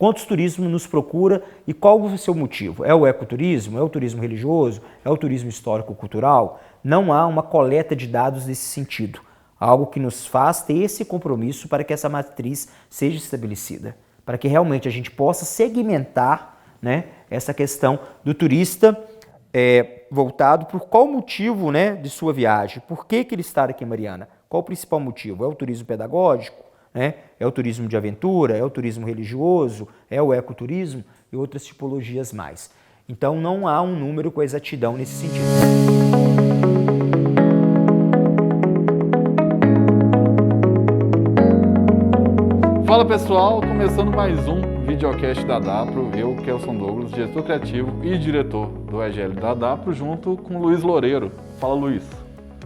Quantos turismo nos procura e qual o seu motivo? É o ecoturismo? É o turismo religioso? É o turismo histórico-cultural? Não há uma coleta de dados nesse sentido. Algo que nos faz ter esse compromisso para que essa matriz seja estabelecida. Para que realmente a gente possa segmentar, né, essa questão do turista voltado por qual motivo, né, de sua viagem. Por que ele está aqui em Mariana? Qual o principal motivo? É o turismo pedagógico? Né? É o turismo de aventura? É o turismo religioso? É o ecoturismo? E outras tipologias mais. Então não há um número com exatidão nesse sentido. Fala pessoal, começando mais um videocast da Dapro, eu, Kelson Douglas, diretor criativo e diretor do EGL da Dapro, junto com o Luiz Loureiro. Fala, Luiz.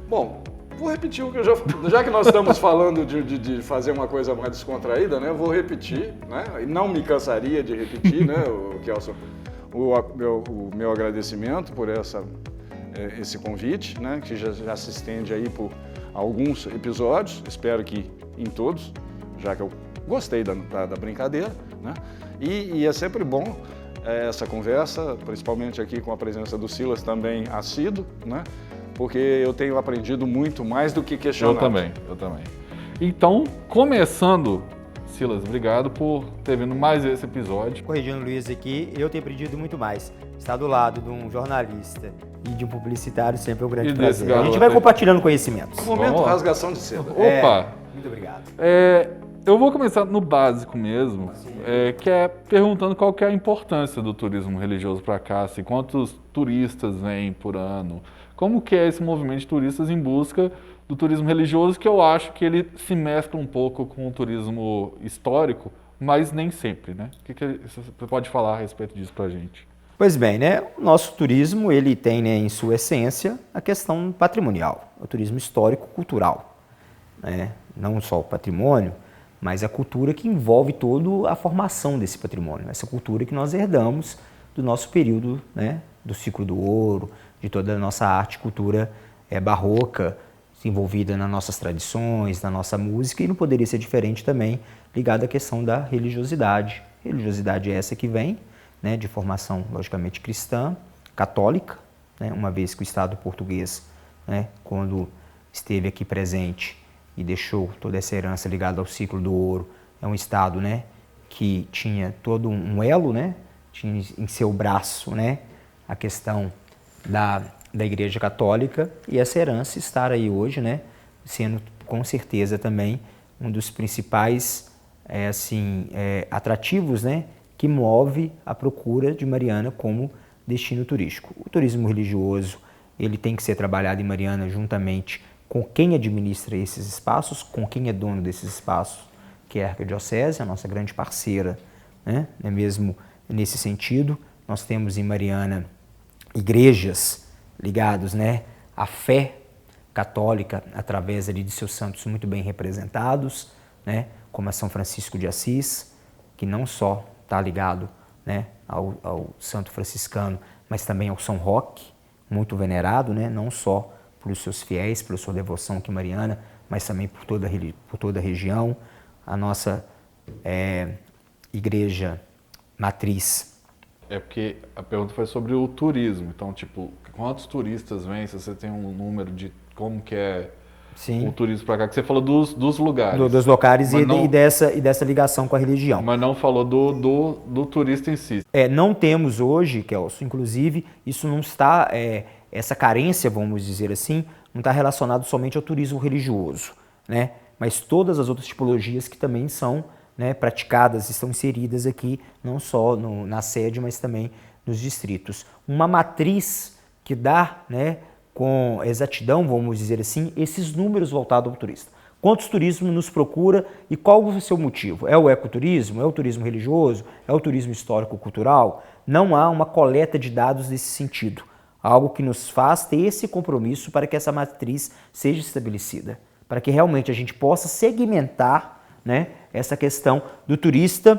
Bom, vou repetir o que eu já que nós estamos falando de fazer uma coisa mais descontraída, né? Eu vou repetir, né? E não me cansaria de repetir, né, o Kelson, o meu agradecimento por esse convite, né? Que já se estende aí por alguns episódios, espero que em todos, já que eu gostei da brincadeira, né? E é sempre bom essa conversa, principalmente aqui com a presença do Silas também assíduo, né? Porque eu tenho aprendido muito mais do que questionado. Eu também. Então, começando, Silas, obrigado por ter vindo mais esse episódio. Corrigindo o Luiz aqui, eu tenho aprendido muito mais. Estar do lado de um jornalista e de um publicitário sempre é um grande prazer. A gente vai compartilhando conhecimentos. Momento rasgação de seda. Opa! Muito obrigado. Eu vou começar no básico mesmo, que é perguntando qual que é a importância do turismo religioso para cá, assim, quantos turistas vêm por ano, como que é esse movimento de turistas em busca do turismo religioso, que eu acho que ele se mescla um pouco com o turismo histórico, mas nem sempre, né? O que você pode falar a respeito disso para a gente? Pois bem, né? O nosso turismo, ele tem, né, em sua essência a questão patrimonial, o turismo histórico-cultural, né? Não só o patrimônio, mas a cultura que envolve toda a formação desse patrimônio, essa cultura que nós herdamos do nosso período, né, do ciclo do ouro, de toda a nossa arte e cultura barroca, envolvida nas nossas tradições, na nossa música, e não poderia ser diferente também ligado à questão da religiosidade. Religiosidade é essa que vem, né, de formação, logicamente, cristã, católica, né, uma vez que o Estado português, né, quando esteve aqui presente, e deixou toda essa herança ligada ao ciclo do ouro. É um Estado, né, que tinha todo um elo, né, tinha em seu braço, né, a questão da Igreja Católica, e essa herança estar aí hoje, né, sendo com certeza também um dos principais atrativos, né, que move a procura de Mariana como destino turístico. O turismo religioso, ele tem que ser trabalhado em Mariana juntamente com quem administra esses espaços, com quem é dono desses espaços, que é a Arquidiocese, a nossa grande parceira, né? É mesmo nesse sentido. Nós temos em Mariana igrejas ligadas, né, à fé católica, através ali de seus santos muito bem representados, né, como a São Francisco de Assis, que não só está ligado, né, ao santo franciscano, mas também ao São Roque, muito venerado, né, não só pelos seus fiéis, pela sua devoção aqui em Mariana, mas também por toda a região. A nossa igreja matriz. É porque a pergunta foi sobre o turismo, então, tipo, quantos turistas vêm, se você tem um número de como que é o turismo para cá, que você falou dos lugares. Dos locais e dessa ligação com a religião. Mas não falou do turista em si. Não temos hoje, Kelson, inclusive, isso não está... essa carência, vamos dizer assim, não está relacionado somente ao turismo religioso, né? Mas todas as outras tipologias que também são, né, praticadas, estão inseridas aqui, não só na sede, mas também nos distritos. Uma matriz que dá, né, com exatidão, vamos dizer assim, esses números voltados ao turista. Quantos turismo nos procura e qual o seu motivo? É o ecoturismo? É o turismo religioso? É o turismo histórico-cultural? Não há uma coleta de dados nesse sentido. Algo que nos faz ter esse compromisso para que essa matriz seja estabelecida, para que realmente a gente possa segmentar, né, essa questão do turista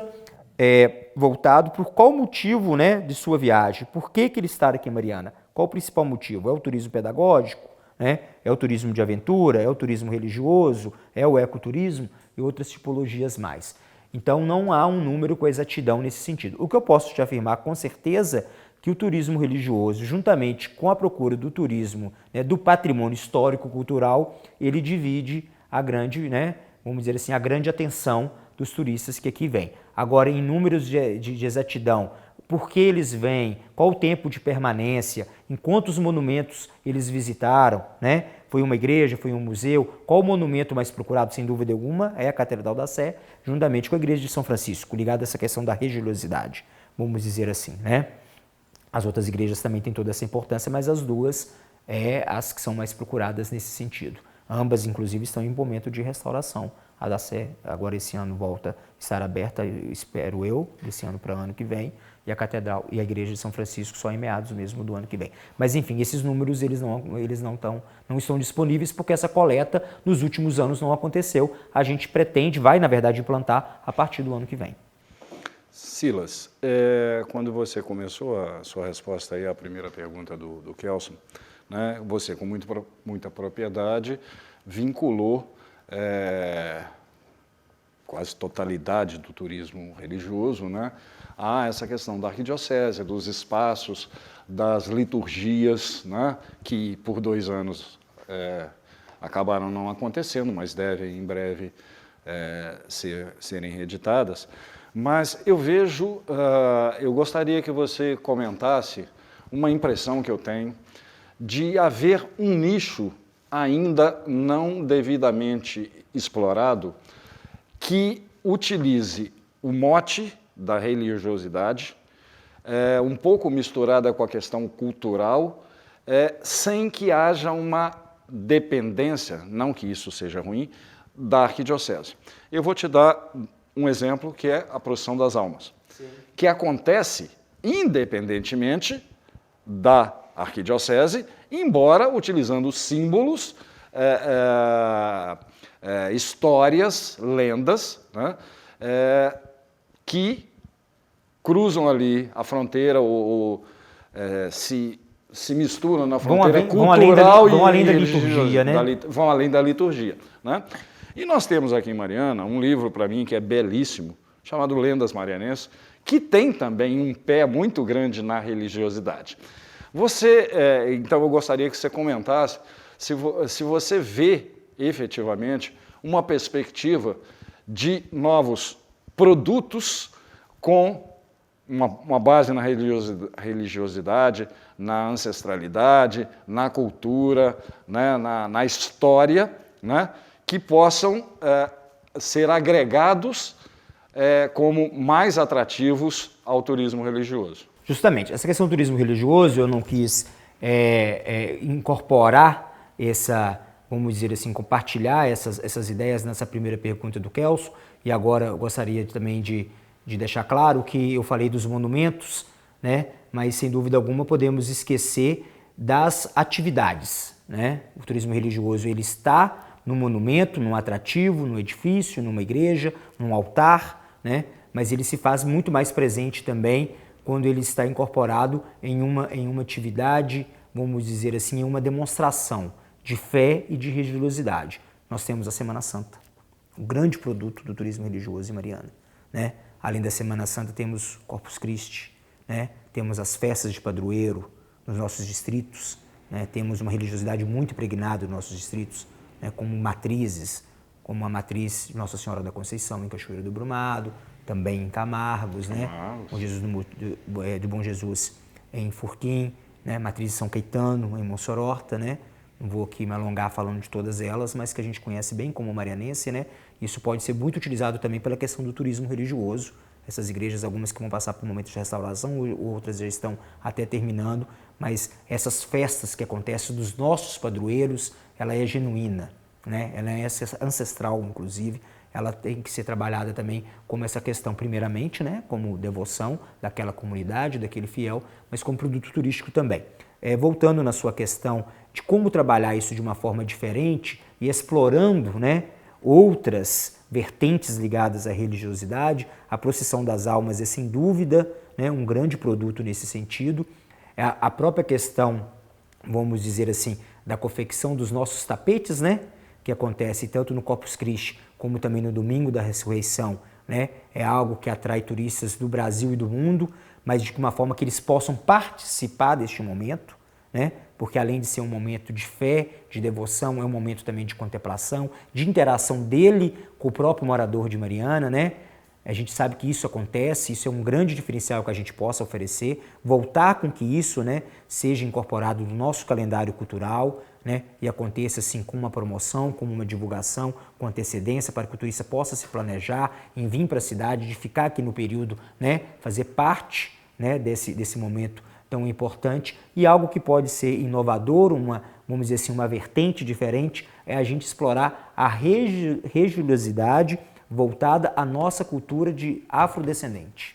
voltado por qual motivo, né, de sua viagem, por que ele está aqui em Mariana, qual o principal motivo? É o turismo pedagógico? Né? É o turismo de aventura? É o turismo religioso? É o ecoturismo? E outras tipologias mais. Então não há um número com exatidão nesse sentido. O que eu posso te afirmar com certeza que o turismo religioso, juntamente com a procura do turismo, né, do patrimônio histórico-cultural, ele divide a grande, né, vamos dizer assim, a grande atenção dos turistas que aqui vêm. Agora, em números de exatidão, por que eles vêm, qual o tempo de permanência, em quantos monumentos eles visitaram, né? Foi uma igreja, foi um museu, qual o monumento mais procurado, sem dúvida alguma, é a Catedral da Sé, juntamente com a igreja de São Francisco, ligada a essa questão da religiosidade, vamos dizer assim, né? As outras igrejas também têm toda essa importância, mas as duas as que são mais procuradas nesse sentido. Ambas, inclusive, estão em momento de restauração. A da Sé, agora esse ano, volta a estar aberta, espero eu, desse ano para o ano que vem, e a Catedral e a Igreja de São Francisco só em meados mesmo do ano que vem. Mas, enfim, esses números eles não estão disponíveis porque essa coleta nos últimos anos não aconteceu. A gente pretende, vai, na verdade, implantar a partir do ano que vem. Silas, quando você começou a sua resposta aí à primeira pergunta do Kelson, né, você com muita propriedade vinculou quase totalidade do turismo religioso, né, a essa questão da arquidiocese, dos espaços, das liturgias, né, que por 2 anos acabaram não acontecendo, mas devem em breve serem reeditadas. Mas eu vejo, eu gostaria que você comentasse uma impressão que eu tenho de haver um nicho ainda não devidamente explorado que utilize o mote da religiosidade, um pouco misturada com a questão cultural, sem que haja uma dependência, não que isso seja ruim, da arquidiocese. Eu vou te dar um exemplo que é a procissão das almas, sim, que acontece independentemente da arquidiocese, embora utilizando símbolos, histórias, lendas, né, que cruzam ali a fronteira ou se misturam na fronteira cultural vão além da liturgia, né? Vão além da liturgia, né? E nós temos aqui em Mariana um livro, para mim, que é belíssimo, chamado Lendas Marianenses, que tem também um pé muito grande na religiosidade. Então, eu gostaria que você comentasse se você vê, efetivamente, uma perspectiva de novos produtos com uma base na religiosidade, na ancestralidade, na cultura, né, na história, né, que possam ser agregados como mais atrativos ao turismo religioso. Justamente, essa questão do turismo religioso, eu não quis incorporar vamos dizer assim, compartilhar essas ideias nessa primeira pergunta do Kelson, e agora eu gostaria também de deixar claro que eu falei dos monumentos, né, mas sem dúvida alguma podemos esquecer das atividades, né? O turismo religioso ele está no monumento, num atrativo, num edifício, numa igreja, num altar, né? Mas ele se faz muito mais presente também quando ele está incorporado em uma atividade, vamos dizer assim, em uma demonstração de fé e de religiosidade. Nós temos a Semana Santa, um grande produto do turismo religioso em Mariana, né? Além da Semana Santa temos Corpus Christi, né? Temos as festas de padroeiro nos nossos distritos, né? Temos uma religiosidade muito impregnada nos nossos distritos, né, como matrizes, como a matriz de Nossa Senhora da Conceição em Cachoeira do Brumado, também em Camargos, né, Bom Jesus do Bom Jesus em Furquim, né, matriz de São Caetano em Mossororta, né, não vou aqui me alongar falando de todas elas, mas que a gente conhece bem como marianense, né, isso pode ser muito utilizado também pela questão do turismo religioso. Essas igrejas, algumas que vão passar por um momento de restauração, outras já estão até terminando, mas essas festas que acontecem dos nossos padroeiros, ela é genuína, né? Ela é ancestral, inclusive, ela tem que ser trabalhada também como essa questão, primeiramente, né? Como devoção daquela comunidade, daquele fiel, mas como produto turístico também. Voltando na sua questão de como trabalhar isso de uma forma diferente e explorando, né, outras vertentes ligadas à religiosidade, a procissão das almas é sem dúvida, né, um grande produto nesse sentido. A própria questão, vamos dizer assim, da confecção dos nossos tapetes, né, que acontece tanto no Corpus Christi como também no Domingo da Ressurreição, né? É algo que atrai turistas do Brasil e do mundo, mas de uma forma que eles possam participar deste momento, né? Porque além de ser um momento de fé, de devoção, é um momento também de contemplação, de interação dele com o próprio morador de Mariana, né? A gente sabe que isso acontece, isso é um grande diferencial que a gente possa oferecer, voltar com que isso, né, seja incorporado no nosso calendário cultural, né, e aconteça assim com uma promoção, com uma divulgação, com antecedência, para que o turista possa se planejar em vir para a cidade, de ficar aqui no período, né, fazer parte, né, desse momento tão importante. E algo que pode ser inovador, vamos dizer assim, uma vertente diferente, é a gente explorar a religiosidade voltada à nossa cultura de afrodescendente.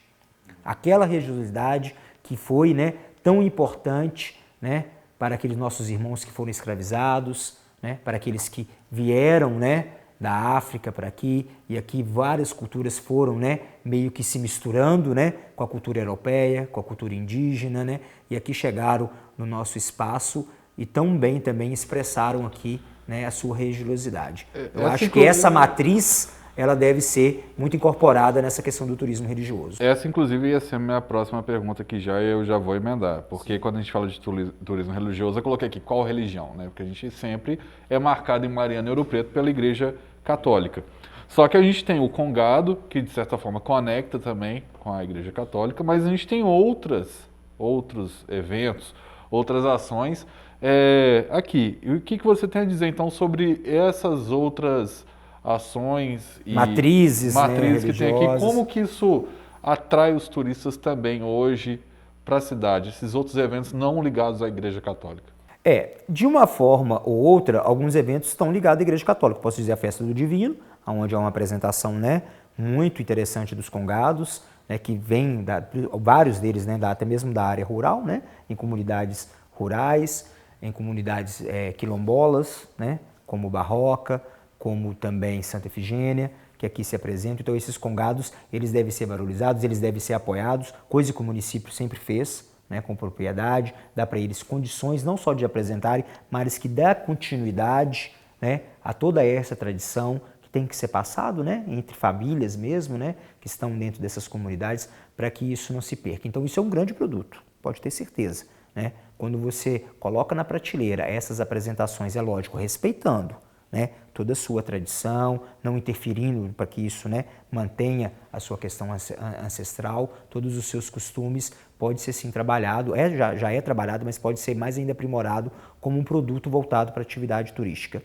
Aquela religiosidade que foi, né, tão importante, né, para aqueles nossos irmãos que foram escravizados, né, para aqueles que vieram, né, da África para aqui, e aqui várias culturas foram, né, meio que se misturando, né, com a cultura europeia, com a cultura indígena, né, e aqui chegaram no nosso espaço e também expressaram aqui, né, a sua religiosidade. Eu acho que essa matriz ela deve ser muito incorporada nessa questão do turismo religioso. Essa, inclusive, ia ser a minha próxima pergunta, que eu já vou emendar. Porque quando a gente fala de turismo religioso, eu coloquei aqui qual religião, né? Porque a gente sempre é marcado em Mariana e Ouro Preto pela Igreja Católica. Só que a gente tem o Congado, que de certa forma conecta também com a Igreja Católica, mas a gente tem outros eventos, outras ações aqui. E o que você tem a dizer, então, sobre essas outras ações e matrizes, né, que tem aqui, como que isso atrai os turistas também hoje para a cidade, esses outros eventos não ligados à Igreja Católica? De uma forma ou outra, alguns eventos estão ligados à Igreja Católica. Posso dizer a Festa do Divino, onde há uma apresentação, né, muito interessante dos congados, né, que vem, vários deles, né, até mesmo da área rural, né, em comunidades rurais, em comunidades quilombolas, né, como Barroca, como também Santa Efigênia, que aqui se apresentam. Então esses congados, eles devem ser valorizados, eles devem ser apoiados, coisa que o município sempre fez, né, com propriedade, dá para eles condições não só de apresentarem, mas que dá continuidade, né, a toda essa tradição que tem que ser passado, né, entre famílias mesmo, né, que estão dentro dessas comunidades, para que isso não se perca. Então isso é um grande produto, pode ter certeza, né? Quando você coloca na prateleira essas apresentações, é lógico, respeitando, né, toda a sua tradição, não interferindo para que isso, né, mantenha a sua questão ancestral, todos os seus costumes, pode ser sim trabalhado, já é trabalhado, mas pode ser mais ainda aprimorado como um produto voltado para a atividade turística.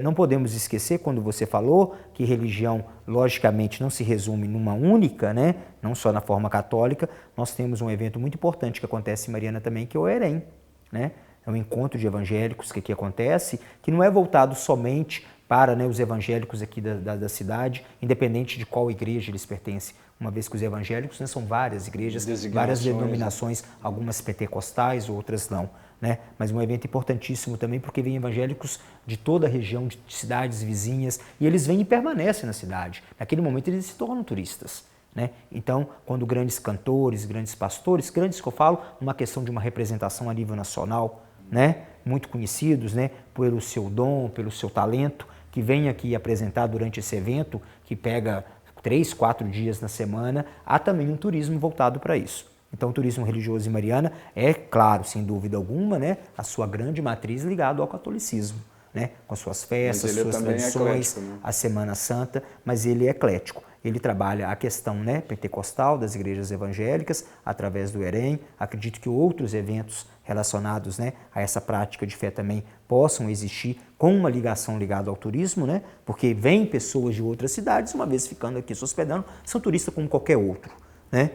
Não podemos esquecer, quando você falou, que religião, logicamente, não se resume numa única, né, não só na forma católica, nós temos um evento muito importante que acontece em Mariana também, que é o Erém, né? É um encontro de evangélicos que aqui acontece, que não é voltado somente para, né, os evangélicos aqui da cidade, independente de qual igreja eles pertencem. Uma vez que os evangélicos, né, são várias igrejas, várias denominações, algumas pentecostais, outras não, né? Mas um evento importantíssimo também, porque vem evangélicos de toda a região, de cidades vizinhas, e eles vêm e permanecem na cidade. Naquele momento eles se tornam turistas, né? Então, quando grandes cantores, grandes pastores, grandes que eu falo, uma questão de uma representação a nível nacional, né, muito conhecidos, né, pelo seu dom, pelo seu talento, que vem aqui apresentar durante esse evento, que pega 3, 4 dias na semana, há também um turismo voltado para isso. Então, o turismo religioso em Mariana é, claro, sem dúvida alguma, né, a sua grande matriz ligada ao catolicismo, né, com as suas festas, suas tradições, né, a Semana Santa, mas ele é eclético. Ele trabalha a questão, né, pentecostal das igrejas evangélicas através do Erém. Acredito que outros eventos relacionados, né, a essa prática de fé também possam existir com uma ligação ligada ao turismo, né, porque vêm pessoas de outras cidades, uma vez ficando aqui se hospedando, são turistas como qualquer outro, né?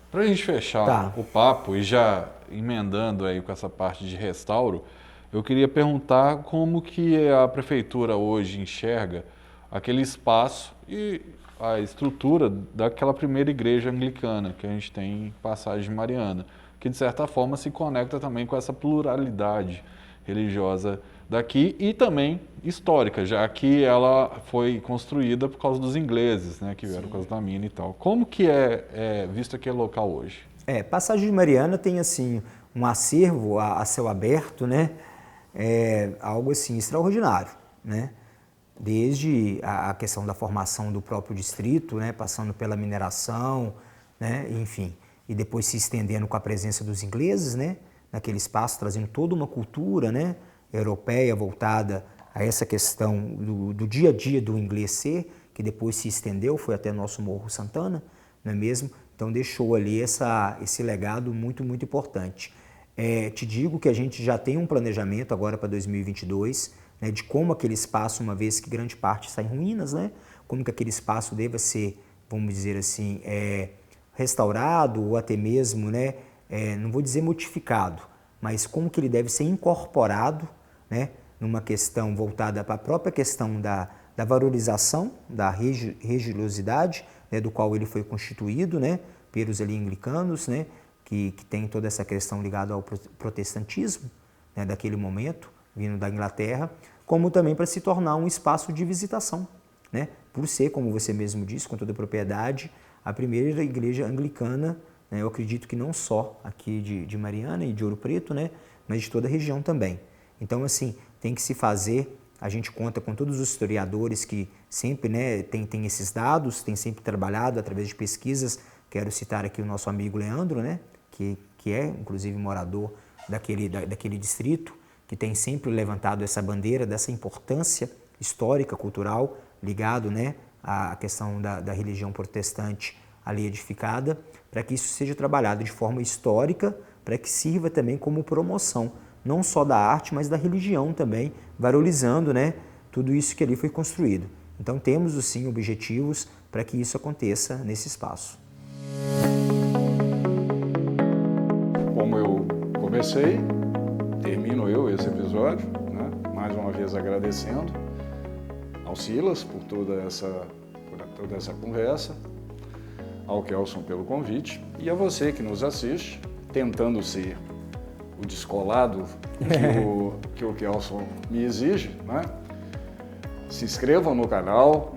Para a gente fechar o papo e já emendando aí com essa parte de restauro, eu queria perguntar como que a prefeitura hoje enxerga aquele espaço e a estrutura daquela primeira igreja anglicana que a gente tem em Passagem de Mariana, que de certa forma se conecta também com essa pluralidade religiosa daqui e também histórica, já que ela foi construída por causa dos ingleses, né, que vieram por causa da mina e tal. Como que é visto aquele local hoje? Passagem de Mariana tem assim um acervo a céu aberto, né, algo assim extraordinário, né? desde a questão da formação do próprio distrito, né, passando pela mineração, né, enfim, e depois se estendendo com a presença dos ingleses, né, naquele espaço, trazendo toda uma cultura, né, europeia voltada a essa questão do dia a dia do inglês ser, que depois se estendeu, foi até nosso Morro Santana, não é mesmo? Então deixou ali esse legado muito, muito importante. Te digo que a gente já tem um planejamento agora para 2022, né, de como aquele espaço, uma vez que grande parte está em ruínas, né, como que aquele espaço deva ser, vamos dizer assim, restaurado ou até mesmo, né, não vou dizer modificado, mas como que ele deve ser incorporado, né, numa questão voltada para a própria questão da valorização, da religiosidade, né, do qual ele foi constituído, né, pelos ali anglicanos, né, que tem toda essa questão ligada ao protestantismo, né, daquele momento, vindo da Inglaterra, como também para se tornar um espaço de visitação, né, por ser, como você mesmo disse, com toda a propriedade, a primeira igreja anglicana, né, eu acredito que não só aqui de Mariana e de Ouro Preto, né, mas de toda a região também. Então, assim, tem que se fazer, a gente conta com todos os historiadores que sempre, né, tem esses dados, tem sempre trabalhado através de pesquisas. Quero citar aqui o nosso amigo Leandro, né, que é inclusive morador daquele distrito, que tem sempre levantado essa bandeira dessa importância histórica, cultural, ligado, né, à questão da religião protestante ali edificada, para que isso seja trabalhado de forma histórica, para que sirva também como promoção, não só da arte, mas da religião também, valorizando, né, tudo isso que ali foi construído. Então temos, sim, objetivos para que isso aconteça nesse espaço. Como eu comecei, termino eu esse episódio, né, mais uma vez agradecendo ao Silas por toda essa conversa, ao Kelson pelo convite e a você que nos assiste, tentando ser o descolado que o Kelson me exige, né? Se inscrevam no canal,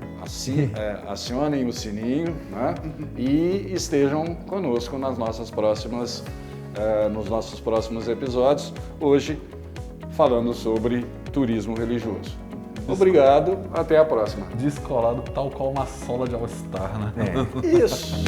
acionem o sininho, né? E estejam conosco nos nossos próximos episódios, hoje falando sobre turismo religioso. Obrigado, até a próxima. Descolado tal qual uma sola de All-Star, né? Isso!